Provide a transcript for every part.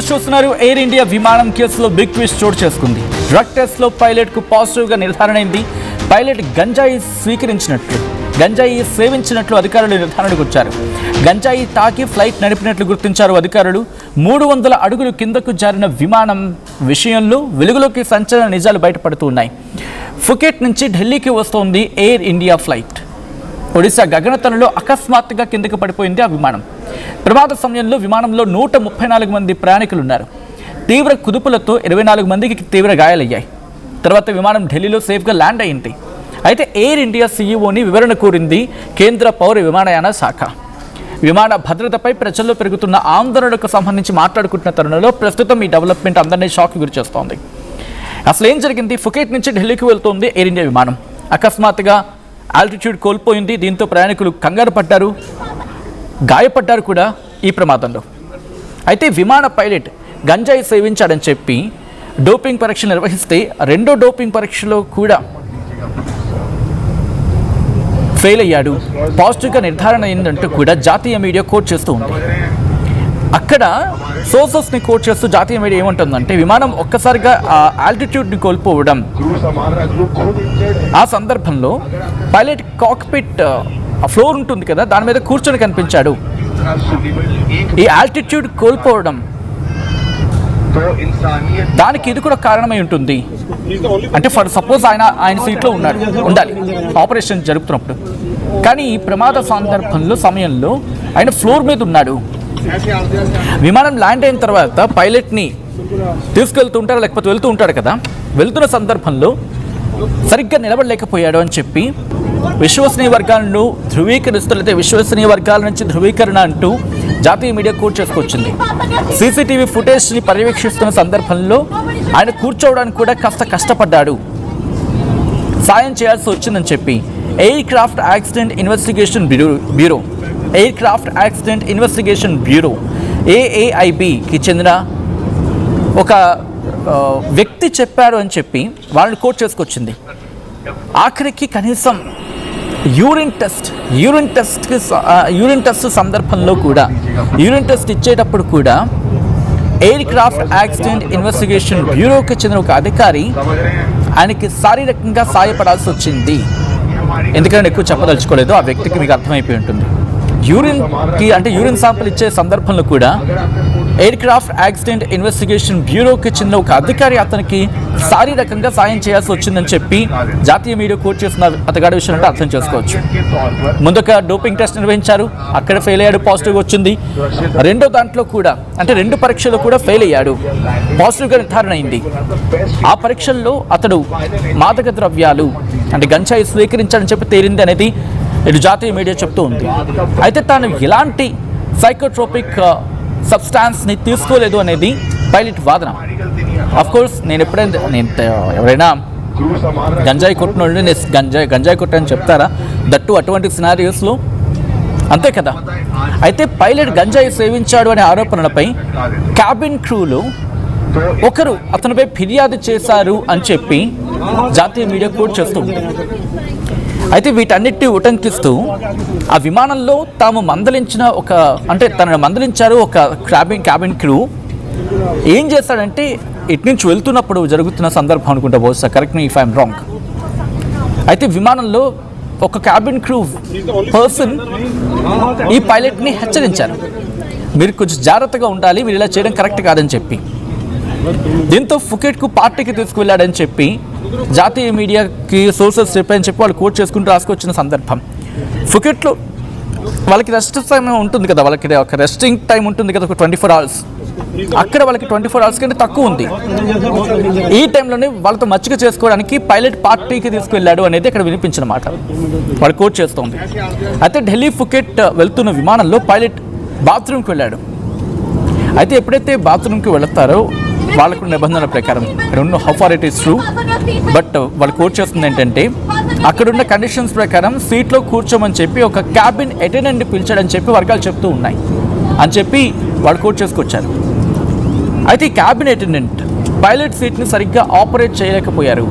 News చూస్తున్నారు. Air India విమానం కేసులో బిగ్ ట్విస్ట్ చోటు చేసుకుంది. డ్రగ్ టెస్ట్లో పైలట్కు పాజిటివ్గా నిర్ధారణ అయింది. పైలట్ గంజాయి సేవించినట్లు అధికారులు నిర్ధారణకు వచ్చారు. గంజాయి తాకి ఫ్లైట్ నడిపినట్లు గుర్తించారు అధికారులు. 300 అడుగులు కిందకు జారిన విమానం విషయంలో వెలుగులోకి సంచలన నిజాలు బయటపడుతూ ఉన్నాయి. ఫుకెట్ నుంచి ఢిల్లీకి వస్తోంది ఎయిర్ ఇండియా ఫ్లైట్. ఒడిశా గగనతలంలో అకస్మాత్తుగా కిందకు పడిపోయింది ఆ విమానం. ప్రమాద సమయంలో విమానంలో 134 మంది ప్రయాణికులున్నారు. తీవ్ర కుదుపులతో 24 మందికి తీవ్ర గాయాలయ్యాయి. తర్వాత విమానం ఢిల్లీలో సేఫ్గా ల్యాండ్ అయింది. అయితే ఎయిర్ ఇండియా సీఈఓని వివరణ కోరింది కేంద్ర పౌర విమానయాన శాఖ. విమాన భద్రతపై ప్రజల్లో పెరుగుతున్న ఆందోళనకు సంబంధించి మాట్లాడుకుంటున్న తరుణంలో ప్రస్తుతం ఈ డెవలప్మెంట్ అందరినీ షాక్ గురి చేస్తోంది. అసలు ఏం జరిగింది? ఫుకెట్ నుంచి ఢిల్లీకి వెళ్తోంది ఎయిర్ ఇండియా విమానం. అకస్మాత్తుగా ఆల్టిట్యూడ్ కోల్పోయింది. దీంతో ప్రయాణికులు కంగారు పడ్డారు, గాయపడ్డారు కూడా ఈ ప్రమాదంలో. అయితే విమాన పైలట్ గంజాయి సేవించాడని చెప్పి డోపింగ్ పరీక్ష నిర్వహిస్తే రెండో డోపింగ్ పరీక్షలో కూడా ఫెయిల్ అయ్యాడు. పాజిటివ్గా నిర్ధారణ అయిందంటూ కూడా జాతీయ మీడియా కోట్ చేస్తూ ఉంది. అక్కడ సోర్సెస్ని కోట్ చేస్తూ జాతీయ మీడియా ఏమంటుందంటే, విమానం ఒక్కసారిగా ఆల్టిట్యూడ్ని కోల్పోవడం, ఆ సందర్భంలో పైలట్ కాక్పిట్ ఫ్లోర్ ఉంటుంది కదా, దాని మీద కూర్చొని కనిపించాడు. ఈ ఆల్టిట్యూడ్ కోల్పోవడం దానికి ఇది కూడా కారణమై ఉంటుంది. అంటే ఫర్ సపోజ్ ఆయన సీట్లో ఉండాలి ఆపరేషన్ జరుపుతున్నప్పుడు, కానీ ఈ ప్రమాద సమయంలో ఆయన ఫ్లోర్ మీద ఉన్నాడు. విమానం ల్యాండ్ అయిన తర్వాత పైలట్ని తీసుకెళ్తుంటారు, లేకపోతే వెళ్తూ ఉంటాడు కదా, వెళ్తున్న సందర్భంలో సరిగ్గా నిలబడలేకపోయాడు అని చెప్పి విశ్వసనీయ వర్గాలను ధృవీకరిస్తున్నట్లయితే విశ్వసనీయ వర్గాల నుంచి ధృవీకరణ అంటూ జాతీయ మీడియా కోట్ చేసుకొచ్చింది. సీసీటీవీ ఫుటేజ్ని పర్యవేక్షిస్తున్న సందర్భంలో ఆయన కూర్చోవడానికి కూడా కాస్త కష్టపడ్డాడు, సాయం చేయాల్సి వచ్చిందని చెప్పి aircraft accident investigation bureau AAIBకి చెందిన ఒక వ్యక్తి చెప్పాడు అని చెప్పి వాళ్ళని కోట్ చేసుకొచ్చింది. ఆఖరికి కనీసం యూరిన్ టెస్ట్ సందర్భంలో కూడా, యూరిన్ టెస్ట్ ఇచ్చేటప్పుడు కూడా ఎయిర్ క్రాఫ్ట్ యాక్సిడెంట్ ఇన్వెస్టిగేషన్ బ్యూరోకి చెందిన ఒక అధికారి ఆయనకి శారీరకంగా సాయపడాల్సి వచ్చింది. ఎందుకంటే ఎక్కువ చెప్పదలుచుకోలేదు, ఆ వ్యక్తికి మీకు అర్థమైపోయి ఉంటుంది. యూరిన్ శాంపుల్ ఇచ్చే సందర్భంలో కూడా ఎయిర్ క్రాఫ్ట్ యాక్సిడెంట్ ఇన్వెస్టిగేషన్ బ్యూరోకి చెందిన ఒక అధికారి అతనికి శారీరకంగా సాయం చేయాల్సి వచ్చిందని చెప్పి జాతీయ మీడియా కోట్ చేసిన అతగాడి విషయం అంటే అర్థం చేసుకోవచ్చు. ముందుగా డోపింగ్ టెస్ట్ నిర్వహించారు, అక్కడ ఫెయిల్ అయ్యాడు, పాజిటివ్ వచ్చింది. రెండో దాంట్లో కూడా, అంటే 2 పరీక్షలు కూడా ఫెయిల్ అయ్యాడు, పాజిటివ్గా నిర్ధారణ అయింది. ఆ పరీక్షల్లో అతడు మాదక ద్రవ్యాలు అంటే గంజాయి స్వీకరించాడని చెప్పి తేలింది అనేది ఇటు జాతీయ మీడియా చెప్తూ ఉంది. అయితే తాను ఎలాంటి సైకోట్రోపిక్ సబ్స్టాన్స్ని తీసుకోలేదు అనేది పైలట్ వాదన. అఫ్కోర్స్ ఎవరైనా గంజాయి కొట్టినోళ్ళు గంజాయి కొట్టని చెప్తారా? దట్టు అటువంటి సినారియోస్లో, అంతే కదా. అయితే పైలట్ గంజాయి సేవించాడు అనే ఆరోపణలపై క్యాబిన్ క్రూలో ఒకరు అతనిపై ఫిర్యాదు చేశారు అని చెప్పి జాతీయ మీడియా కోట్ చేస్తుంది. అయితే వీటన్నిటిని ఉటంకిస్తూ ఆ విమానంలో తనను మందలించారు ఒక క్యాబిన్ క్రూ. ఏం చేస్తాడంటే, ఇటు నుంచి వెళ్తున్నప్పుడు జరుగుతున్న సందర్భం అనుకుంటా, బహుశా correct me if I'm wrong. అయితే విమానంలో ఒక క్యాబిన్ క్రూ పర్సన్ ఈ పైలట్ని హెచ్చరించారు, మీరు కొంచెం జాగ్రత్తగా ఉండాలి, మీరు ఇలా చేయడం కరెక్ట్ కాదని చెప్పి. దీంతో ఫుకెట్కు పార్టీకి తీసుకువెళ్ళాడని చెప్పి జాతీయ మీడియాకి సోర్సెస్ చెప్పని చెప్పి వాళ్ళు కోట్ చేసుకుంటూ రాసుకొచ్చిన సందర్భం. ఫుకెట్లో వాళ్ళకి రెస్ట్ టైం ఉంటుంది కదా, వాళ్ళకి ఒక రెస్టింగ్ టైం ఉంటుంది కదా, ఒక 24 అవర్స్. అక్కడ వాళ్ళకి 24 అవర్స్ కంటే తక్కువ ఉంది. ఈ టైంలోనే వాళ్ళతో మచ్చిక చేసుకోవడానికి పైలట్ పార్టీకి తీసుకువెళ్ళాడు అనేది అక్కడ వినిపించిన మాట, వాళ్ళు కోట్ చేస్తోంది. అయితే ఢిల్లీ ఫుకెట్ వెళ్తున్న విమానంలో పైలట్ బాత్రూమ్కి వెళ్ళాడు. అయితే ఎప్పుడైతే బాత్రూమ్కి వెళతారో వాళ్ళకు నిబంధనల ప్రకారం, I don't know how far it is true, but వాళ్ళు కోట్ చేస్తుంది ఏంటంటే, అక్కడున్న కండిషన్స్ ప్రకారం సీట్లో కూర్చోమని చెప్పి ఒక క్యాబిన్ అటెండెంట్ని పిలిచాడని చెప్పి వర్గాలు చెప్తూ ఉన్నాయి అని చెప్పి వాళ్ళు కోట్ చేసుకొచ్చారు. అయితే ఈ క్యాబిన్ అటెండెంట్ పైలట్ సీట్ని సరిగ్గా ఆపరేట్ చేయలేకపోయారు,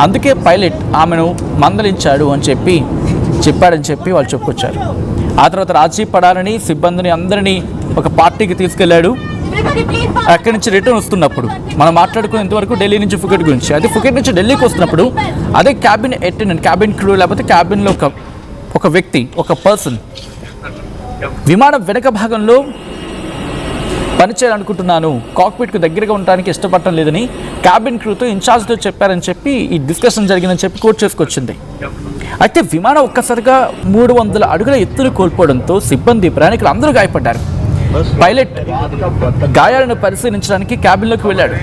అందుకే పైలట్ ఆమెను మందలించాడు అని చెప్పాడని చెప్పి వాళ్ళు చెప్పుకొచ్చారు. ఆ తర్వాత రాజీ పడాలని సిబ్బందిని అందరినీ ఒక పార్టీకి తీసుకెళ్లాడు. అక్కడి నుంచి రిటర్న్ వస్తున్నప్పుడు మనం మాట్లాడుకునేంత వరకు ఢిల్లీ నుంచి ఫుకెట్ గురించి, అదే ఫుకెట్ నుంచి ఢిల్లీకి వస్తున్నప్పుడు అదే క్యాబిన్ అటెండెంట్, క్యాబిన్ క్రూ లేకపోతే క్యాబిన్లో ఒక వ్యక్తి, ఒక పర్సన్ విమానం వెనక భాగంలో పనిచేయాలనుకుంటున్నాను, కాక్పిట్కు దగ్గరగా ఉండడానికి ఇష్టపడటం లేదని క్యాబిన్ క్రూతో ఇన్ఛార్జ్తో చెప్పారని చెప్పి ఈ డిస్కషన్ జరిగిందని చెప్పి కోట్ చేసుకొచ్చింది. అయితే విమానం ఒక్కసారిగా 300 అడుగుల ఎత్తును కోల్పోవడంతో సిబ్బంది, ప్రయాణికులు అందరూ గాయపడ్డారు. పైలట్ గాయాలను పరిశీలించడానికి క్యాబిన్లోకి వెళ్ళాడు.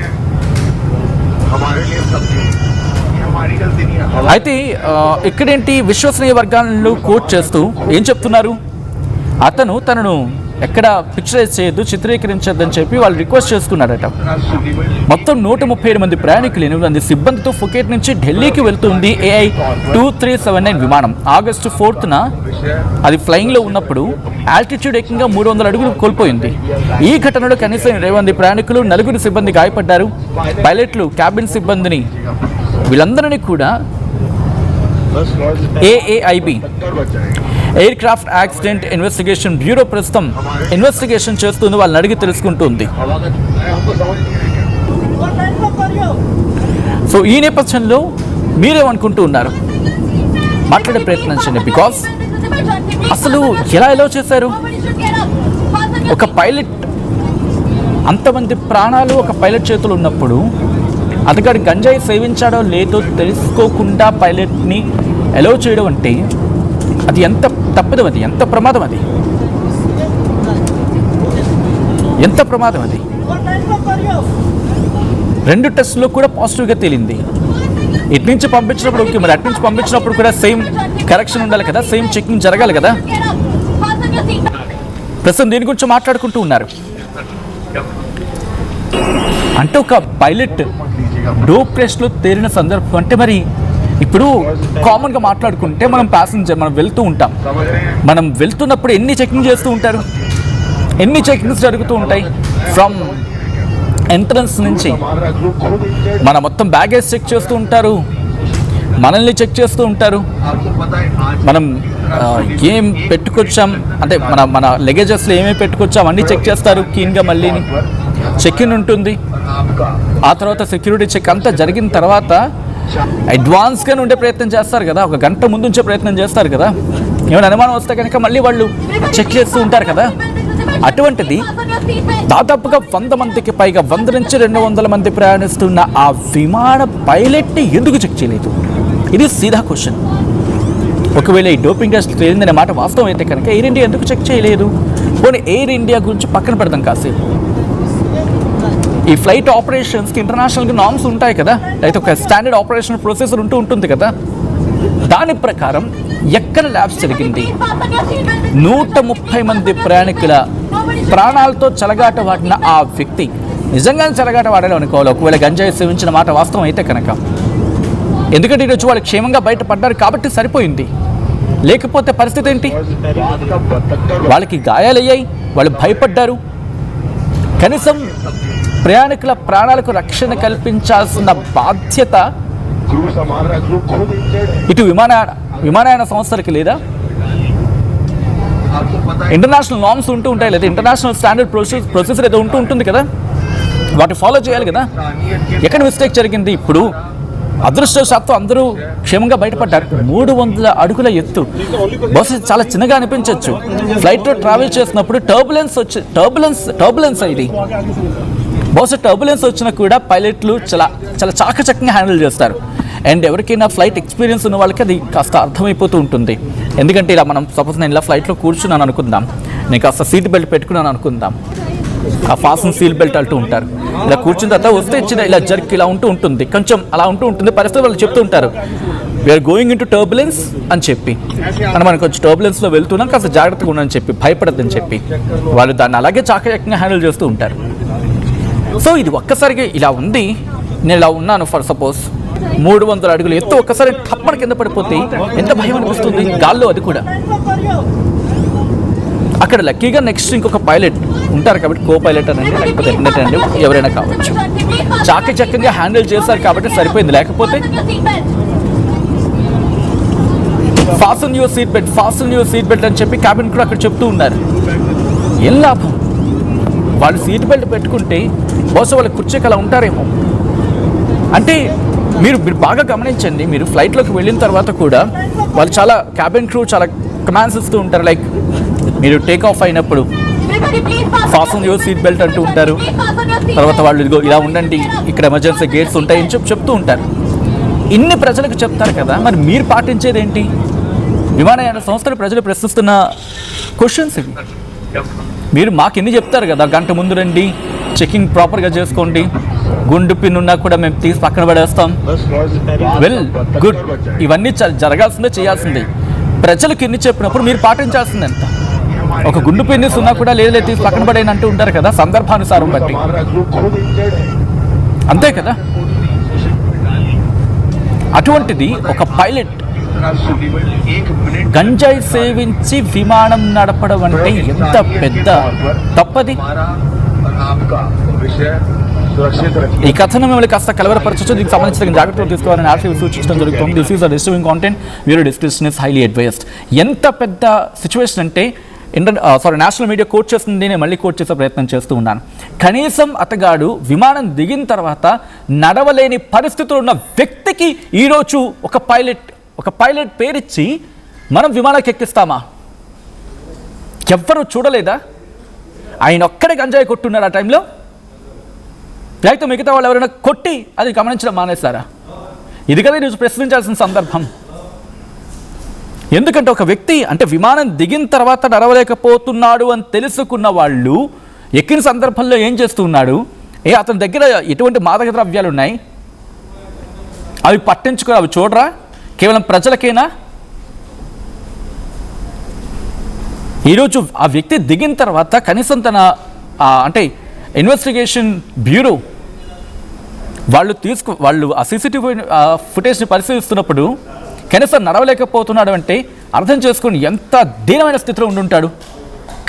అయితే ఇక్కడేంటి, విశ్వసనీయ వర్గాలను కోట్ చేస్తూ ఏం చెప్తున్నారు, అతను తనను ఎక్కడ పిక్చరైజ్ చేయొద్దు, చిత్రీకరించొద్దని చెప్పి వాళ్ళు రిక్వెస్ట్ చేసుకున్నారట. మొత్తం 137 మంది ప్రయాణికులు, 8 మంది సిబ్బందితో ఫుకెట్ నుంచి ఢిల్లీకి వెళ్తుంది AI 2379 విమానం. ఆగస్టు 4న అది ఫ్లయింగ్లో ఉన్నప్పుడు ఆల్టిట్యూడ్ ఏకంగా 300 అడుగులు కోల్పోయింది. ఈ ఘటనలో కనీసం 20 మంది ప్రయాణికులు, 4 సిబ్బంది గాయపడ్డారు. పైలట్లు, క్యాబిన్ సిబ్బందిని వీళ్ళందరినీ కూడా AAIB air craft accident investigation bureau ప్రస్తుతం ఇన్వెస్టిగేషన్ చేస్తుంది, వాళ్ళని అడిగి తెలుసుకుంటుంది. సో ఈ నేపథ్యంలో మీరేమనుకుంటూ ఉన్నారు, మాట్లాడే ప్రయత్నించండి. బికాస్ అసలు ఎలా చేశారు, ఒక పైలట్, అంతమంది ప్రాణాలు ఒక పైలట్ చేతులు ఉన్నప్పుడు అతగాడు గంజాయి సేవించాడో లేదో తెలుసుకోకుండా పైలట్ని అలౌ చేయడం అంటే అది ఎంత తప్పదు, అది ఎంత ప్రమాదం, అది ఎంత ప్రమాదం. అది 2 టెస్టుల్లో కూడా పాజిటివ్గా తేలింది. ఇటు నుంచి పంపించినప్పుడు ఓకే, మరి అటు నుంచి పంపించినప్పుడు కూడా సేమ్ కరెక్షన్ ఉండాలి కదా, సేమ్ చెకింగ్ జరగాలి కదా. ప్రస్తుతం దీని గురించి మాట్లాడుకుంటూ ఉన్నారు. అంటే ఒక పైలట్ డోప్ టెస్ట్లో తేలిన సందర్భం అంటే, మరి ఇప్పుడు కామన్గా మాట్లాడుకుంటే మనం ప్యాసింజర్, మనం వెళ్తూ ఉంటాం, మనం వెళ్తున్నప్పుడు ఎన్ని చెకింగ్ చేస్తూ ఉంటారు, ఎన్ని చెకింగ్స్ జరుగుతూ ఉంటాయి. ఫ్రమ్ ఎంట్రన్స్ నుంచి మన మొత్తం బ్యాగేజ్ చెక్ చేస్తూ ఉంటారు, మనల్ని చెక్ చేస్తూ ఉంటారు, మనం ఏం పెట్టుకొచ్చాం అంటే మన లగేజెస్లో ఏమేమి పెట్టుకొచ్చాం అన్నీ చెక్ చేస్తారు క్లీన్గా. మళ్ళీ చెక్ ఇన్ ఉంటుంది, ఆ తర్వాత సెక్యూరిటీ చెక్ అంతా జరిగిన తర్వాత అడ్వాన్స్గానే ఉండే ప్రయత్నం చేస్తారు కదా, ఒక గంట ముందు ఉంచే ప్రయత్నం చేస్తారు కదా. ఏమైనా అనుమానం వస్తే కనుక మళ్ళీ వాళ్ళు చెక్ చేస్తూ ఉంటారు కదా. అటువంటిది దాదాపుగా 100 మందికి పైగా, 100 నుంచి 200 మంది ప్రయాణిస్తున్న ఆ విమాన పైలట్ని ఎందుకు చెక్ చేయలేదు, ఇది సీదా క్వశ్చన్. ఒకవేళ ఈ డోపింగ్ టెస్ట్ తేలిందనే మాట వాస్తవం అయితే కనుక ఎయిర్ ఇండియా ఎందుకు చెక్ చేయలేదు? పోనీ ఎయిర్ ఇండియా గురించి పక్కన పెడదాం కాసేపు. ఈ ఫ్లైట్ ఆపరేషన్స్కి ఇంటర్నేషనల్గా నామ్స్ ఉంటాయి కదా, అయితే ఒక స్టాండర్డ్ ఆపరేషన్ ప్రొసీజర్ ఉంటుంది కదా. దాని ప్రకారం ఎక్కడ ల్యాబ్స్ జరిగింది, 130 మంది ప్రయాణికుల ప్రాణాలతో చెలగాట వాడిన ఆ వ్యక్తి నిజంగానే చెలగాట వాడాలి అనుకోవాలి, ఒకవేళ గంజాయి సేవించిన మాట వాస్తవం అయితే కనుక. ఎందుకంటే ఈరోజు వాళ్ళు క్షేమంగా బయటపడ్డారు కాబట్టి సరిపోయింది. లేకపోతే పరిస్థితి ఏంటి, వాళ్ళకి గాయాలయ్యాయి, వాళ్ళు భయపడ్డారు. కనీసం ప్రయాణికుల ప్రాణాలకు రక్షణ కల్పించాల్సిన బాధ్యత ఇటు విమానయాన సంస్థలకి లేదా? ఇంటర్నేషనల్ నామ్స్ ఉంటూ ఉంటాయి, లేదా ఇంటర్నేషనల్ స్టాండర్డ్ ప్రొసీజర్ ఏదో ఉంటుంది కదా, వాటి ఫాలో చేయాలి కదా. ఎక్కడ మిస్టేక్ జరిగింది? ఇప్పుడు అదృష్టవశాత్తు అందరూ క్షేమంగా బయటపడ్డారు. 300 అడుగుల ఎత్తు, బహుశా చాలా చిన్నగా అనిపించవచ్చు. ఫ్లైట్లో ట్రావెల్ చేసినప్పుడు టర్బులెన్స్ ఇది, బహుశా టర్బులెన్స్ వచ్చినా కూడా పైలట్లు చాలా చాకచక్యంగా హ్యాండిల్ చేస్తారు. అండ్ ఎవరికైనా ఫ్లైట్ ఎక్స్పీరియన్స్ ఉన్న వాళ్ళకి అది కాస్త అర్థమైపోతూ ఉంటుంది. ఎందుకంటే ఇలా మనం సపోజ్ నేను ఇలా ఫ్లైట్లో కూర్చున్నాను అనుకుందాం, నేను కాస్త సీట్ బెల్ట్ పెట్టుకున్నాను అనుకుందాం, ఆ ఫాస్టన్ సీట్ బెల్ట్ అంటూ ఉంటారు. ఇలా కూర్చున్న తర్వాత వస్తే ఇలా జర్క్ ఇలా ఉంటుంది, కొంచెం అలా ఉంటుంది. పరిస్థితి వాళ్ళు చెప్తూ ఉంటారు, we're going into turbulence అని చెప్పి, అని మనం కొంచెం టర్బులెన్స్లో వెళ్తున్నాం, కాస్త జాగ్రత్తగా ఉండని చెప్పి, భయపడద్దని చెప్పి వాళ్ళు దాన్ని అలాగే చాకచక్యంగా హ్యాండిల్ చేస్తూ ఉంటారు. సో ఇది ఒక్కసారిగా ఇలా ఉంది, నేను ఇలా ఉన్నాను ఫర్ సపోజ్ 300 అడుగులు ఎత్తు, ఒక్కసారి టప్పన కింద పడిపోతే ఎంత భయం అనిపిస్తుంది గాల్లో, అది కూడా. అక్కడ లక్కీగా నెక్స్ట్ ఇంకొక పైలట్ ఉంటారు కాబట్టి, కో పైలట్ అనండి లేకపోతే అటెండెంట్ అండి, ఎవరైనా కావచ్చు, చాకచక్యంగా హ్యాండిల్ చేశారు కాబట్టి సరిపోయింది. లేకపోతే ఫాస్టన్ యువర్ సీట్ బెల్ట్ అని చెప్పి క్యాబిన్ కూడా అక్కడ చెప్తూ ఉన్నారు. ఏం లాభం? వాళ్ళు సీట్ బెల్ట్ పెట్టుకుంటే బహుశా వాళ్ళ కుర్చీకి అలా ఉంటారేమో. అంటే మీరు బాగా గమనించండి, మీరు ఫ్లైట్లోకి వెళ్ళిన తర్వాత కూడా వాళ్ళు చాలా క్యాబిన్ క్రూ చాలా కమాండ్స్ ఇస్తూ ఉంటారు. లైక్ మీరు టేక్ ఆఫ్ అయినప్పుడు ఫాస్టన్ యువర్ సీట్ బెల్ట్ అంటూ ఉంటారు. తర్వాత వాళ్ళు ఇదిగో ఇలా ఉండండి, ఇక్కడ ఎమర్జెన్సీ గేట్స్ ఉంటాయని చెప్తూ ఉంటారు. ఇన్ని ప్రజలకు చెప్తారు కదా, మరి మీరు పాటించేది ఏంటి? విమానయాన సంస్థలు ప్రజలు ప్రశ్నిస్తున్న క్వశ్చన్స్ ఇవి. మీరు మాకు ఎన్ని చెప్తారు కదా, గంట ముందు రండి, చెకింగ్ ప్రాపర్గా చేసుకోండి, గుండు పిన్ ఉన్నా కూడా మేము తీసి పక్కన పడేస్తాం. వెల్ గుడ్, ఇవన్నీ జరగాల్సిందే, చేయాల్సిందే. ప్రజలకు ఎన్ని చెప్పినప్పుడు మీరు పాటించాల్సింది ఎంత? ఒక గుండు పిన్నిస్ ఉన్నా కూడా లేదు తీసి పక్కన పడేయని అంటూ ఉంటారు కదా, సందర్భానుసారం బట్టి. అంతే కదా. అటువంటిది ఒక పైలట్ గంజాయి సేవించి విమానం నడపడం అంటే ఎంత పెద్ద తప్పది. ఈ కథను మిమ్మల్ని కాస్త కలవరపరచవచ్చు. దీనికి సంబంధించిన జాగ్రత్తలు తీసుకోవాలని ఆర్టీవీ సూచించడం జరుగుతుంది. This is the disturbing content, video description is highly advised. ఎంత పెద్ద సిచ్యువేషన్ అంటే నేషనల్ మీడియా కోట్ చేస్తుంది, నేను మళ్ళీ కోట్ చేసే ప్రయత్నం చేస్తూ ఉన్నాను. కనీసం అతగాడు విమానం దిగిన తర్వాత నడవలేని పరిస్థితులు ఉన్న వ్యక్తికి ఈరోజు ఒక పైలట్ పేరిచ్చి మనం విమానానికి ఎక్కిస్తామా? ఎవ్వరూ చూడలేదా? ఆయన ఒక్కడే గంజాయి కొట్టున్నారు ఆ టైంలో, లేకపోతే మిగతా వాళ్ళు ఎవరైనా కొట్టి అది గమనించడం మానేస్తారా? ఇది కదా ఈరోజు ప్రశ్నించాల్సిన సందర్భం. ఎందుకంటే ఒక వ్యక్తి అంటే విమానం దిగిన తర్వాత నడవలేకపోతున్నాడు అని తెలుసుకున్న వాళ్ళు ఎక్కిన సందర్భంలో ఏం చేస్తున్నాడు? అతని దగ్గర ఎటువంటి మాదక ద్రవ్యాలు ఉన్నాయి, అవి పట్టించుకొని అవి చూడరా? కేవలం ప్రజలకేనా? ఈరోజు ఆ వ్యక్తి దిగిన తర్వాత కనీసం తన అంటే ఇన్వెస్టిగేషన్ బ్యూరో వాళ్ళు ఆ సీసీటీవీ ఫుటేజ్ని పరిశీలిస్తున్నప్పుడు కనీసం నడవలేకపోతున్నాడు అంటే అర్థం చేసుకుని ఎంత దీనమైన స్థితిలో ఉండుంటాడు.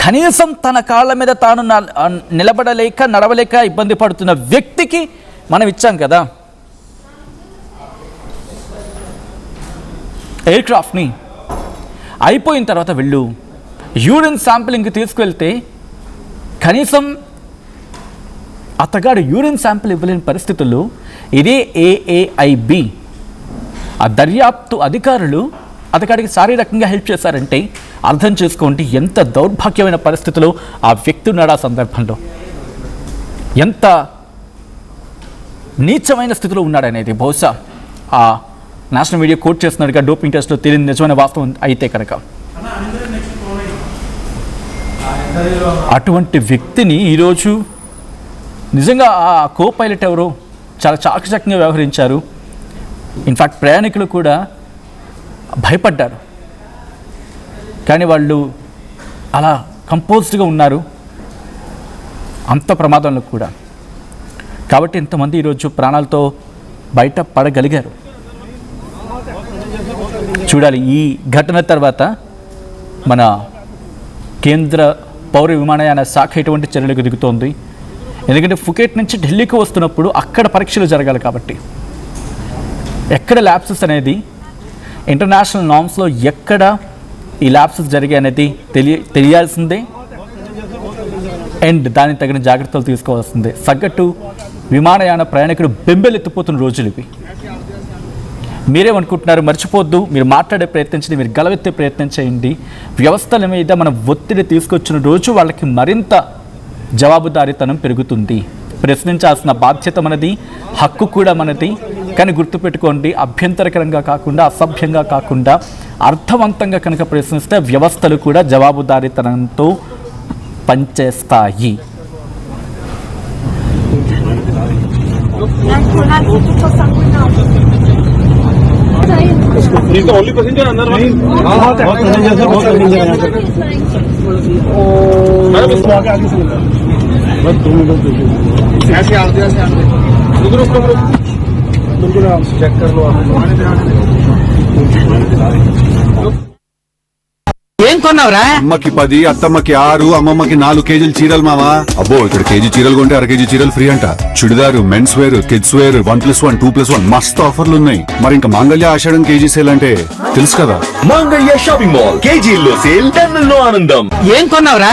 కనీసం తన కాళ్ళ మీద తాను నిలబడలేక నడవలేక ఇబ్బంది పడుతున్న వ్యక్తికి మనం ఇచ్చాం కదా ఎయిర్ క్రాఫ్ట్ని. అయిపోయిన తర్వాత వెళ్ళు యూరిన్ శాంపిలింగ్కి తీసుకువెళ్తే కనీసం అతగాడు యూరిన్ శాంపిల్ ఇవ్వలేని పరిస్థితుల్లో ఇదే AAIB ఆ దర్యాప్తు అధికారులు అతగాడికి శారీరకంగా హెల్ప్ చేశారంటే అర్థం చేసుకోండి ఎంత దౌర్భాగ్యమైన పరిస్థితిలో ఆ వ్యక్తి ఉన్నాడు. ఆ సందర్భంలో ఎంత నీచమైన స్థితిలో ఉన్నాడనేది బహుశా ఆ నేషనల్ మీడియా కోట్ చేస్తున్నట్టుగా డోపింగ్ టెస్ట్లో తెలియని నిజమైన వాస్తవం అయితే కనుక అటువంటి వ్యక్తిని ఈరోజు నిజంగా ఆ కో పైలట్ ఎవరో చాలా చాకచక్యంగా వ్యవహరించారు. ఇన్ఫ్యాక్ట్ ప్రయాణికులు కూడా భయపడ్డారు, కానీ వాళ్ళు అలా కంపోజ్డ్గా ఉన్నారు అంత ప్రమాదంలో కూడా. కాబట్టి ఇంతమంది ఈరోజు ప్రాణాలతో బయట పడగలిగారు. చూడాలి ఈ ఘటన తర్వాత మన కేంద్ర పౌర విమానయాన శాఖ ఎటువంటి చర్యలకు దిగుతోంది. ఎందుకంటే ఫుకెట్ నుంచి ఢిల్లీకి వస్తున్నప్పుడు అక్కడ పరీక్షలు జరగాలి కాబట్టి ఎక్కడ ల్యాప్సెస్ అనేది ఇంటర్నేషనల్ నార్మ్స్లో ఎక్కడ ఈ ల్యాప్సెస్ జరిగాయి అనేది తెలియాల్సిందే. అండ్ దానికి తగిన జాగ్రత్తలు తీసుకోవాల్సిందే. సగటు విమానయాన ప్రయాణికుడు బెంబెలెత్తిపోతున్న రోజులు ఇవి. మీరేమనుకుంటున్నారు? మర్చిపోద్దు, మీరు మాట్లాడే ప్రయత్నించండి, మీరు గలవెత్తే ప్రయత్నం చేయండి. వ్యవస్థల మీద మనం ఒత్తిడి తీసుకొచ్చిన రోజు వాళ్ళకి మరింత జవాబుదారీతనం పెరుగుతుంది. ప్రశ్నించాల్సిన బాధ్యత మనది, హక్కు కూడా మనది. కానీ గుర్తుపెట్టుకోండి, అభ్యంతరకరంగా కాకుండా అసభ్యంగా కాకుండా అర్థవంతంగా కనుక ప్రశ్నిస్తే వ్యవస్థలు కూడా జవాబుదారీతనంతో పనిచేస్తాయి. He's the only passenger under one. बहुत पैसेंजर्स हैं, बहुत पैसेंजर हैं यहाँ पे। मैडम इसको आगे से मिला बस 2 मिनट देखिए। ऐसे आगे रुको बिल्कुल आप चेक कर लो। ఏం కొన్నావురా? అమ్మకి 10, అత్తమ్మకి 6, అమ్మమ్మకి 4 కేజీలు చీరలు మావా. అబ్బో ఇక్కడ కేజీ చీరలు కొంటే అర కేజీ చీరలు ఫ్రీ అంట. Churidar, men's wear, kids wear 1+1, 2+1 మస్తు ఆఫర్లు ఉన్నాయి. మరి ఇంకా మాంగళ్య ఆషాఢం కేజీ సేల్ అంటే తెలుసు కదా. మాంగళ్య షాపింగ్ మాల్ కేజీల్లో సేల్, టన్నుల్లో ఆనందం. ఏం కొన్నావురా?